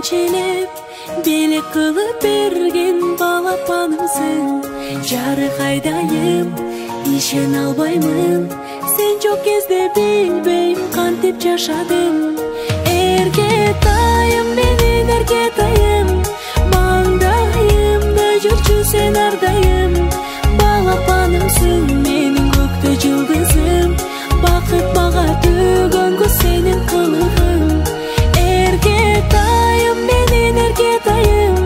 чечелеп белек кылып берген балапанымсың. Жарык айдайым, ишене албаймын, сен жок кезде билбейм кантип жашадым. Эркетайым, менин эркетайым, маңдайымда жүрчү сен ардайым. Балапанымсың, менин көктө жылдызым, бакыт мага төгөнгө сенин кылыгың. Эркетайым, менин эркетайым,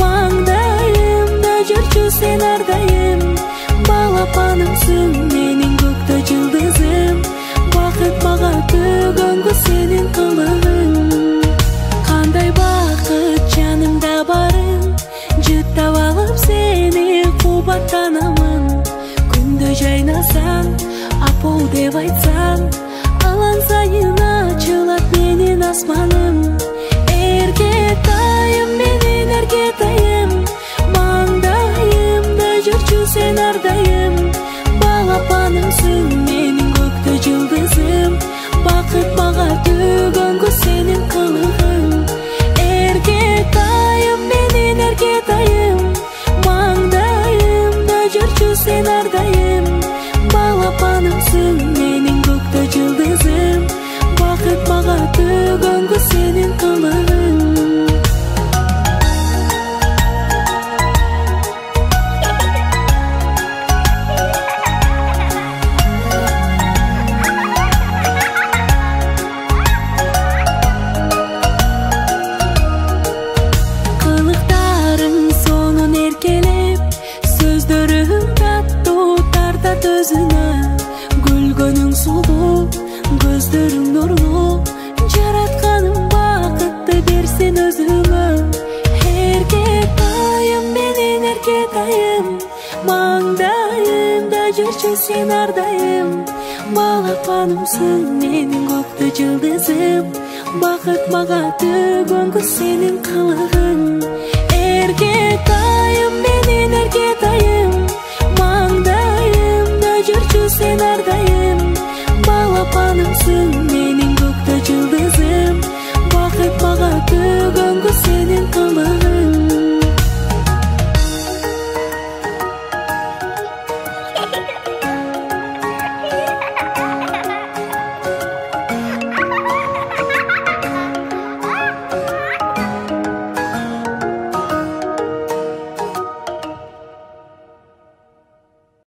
маңдайымда жүрчү сен ардайым. Балапанымсың, менин көктө жылдызым, бакыт мага төгөнгө сенин кылыгың. Кандай бакыт жанымда барың, жыттап алып сени кубаттанамын. Күндө жайнасаң, апол деп айтсаң, алан сайын ачылат менин асманым. Эркетайым, менин эркетайым, маңдайымда жүрчү сен ардайым. Балапанымсың, менин көктө жылдызым, бакыт мага төгөнгө сенин кылыгың. Эркетайым, менин эркетайым, маңдайымда жүрчү сен ардайым. Балапанымсың, менин көктө жылдызым, бакыт мага төгөнгө сенин кылыгың. Кылыктарың сонун эркелеп, сөздөрүң таттуу тартат өзүнө. Күлгөнүң сулуу, көздөрүң нурлуу, жаратканың бакытты берсин өзүңө. Эркетайым, менин эркетайым, маңдайымда жүрчү сен ардайым. Балапанымсың, менин көктө жылдызым, бакыт мага төгөнгө сенин кылыгың. Эркетайым, менин эркетайым, маңдайымда жүрчү сен ардайым. Балапанымсың,